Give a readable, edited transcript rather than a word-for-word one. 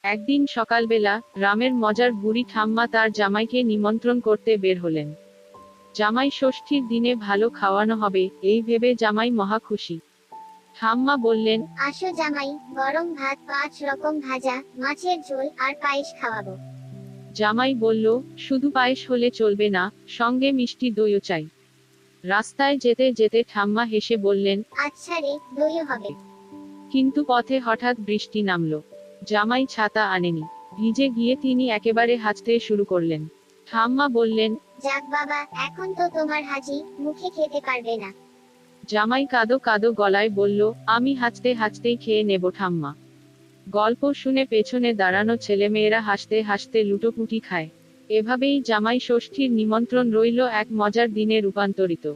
একদিন সকালবেলা গ্রামের মজার বুড়ি ঠাম্মা তার জামাইকে নিমন্ত্রণ করতে বের হলেন। জামাই ষষ্ঠীর দিনে ভালো খাওয়ানো হবে, এই ভেবে জামাই মহা খুশি। ঠাম্মা বললেন, আসো জামাই, গরম ভাত, 5 রকম ভাজা, মাছের ঝোল আর পায়েস খাওয়াবো। জামাই বলল, শুধু পায়েস হলে চলবে না, সঙ্গে মিষ্টি দইও চাই। রাস্তায় যেতে যেতে ঠাম্মা হেসে বললেন, আচ্ছা রে, দইও হবে। কিন্তু পথে হঠাৎ বৃষ্টি নামল। জামাই ছাতা আনেনি। ভিজে গিয়ে তিনি একেবারে হাঁচতে শুরু করলেন। ঠাম্মা বললেন, যাক বাবা, এখন তো তোমার হাজি, মুখে খেতে পারবে না। জামাই কাঁদো কাঁদো গলায় বলল, আমি হাঁচতে হাঁচতেই খেয়ে নেব ঠাম্মা। গল্প শুনে পেছনে দাঁড়ানো ছেলেমেয়েরা হাসতে হাসতে লুটোপুটি খায়। এভাবেই জামাই ষষ্ঠীর নিমন্ত্রণ রইল এক মজার দিনে রূপান্তরিত।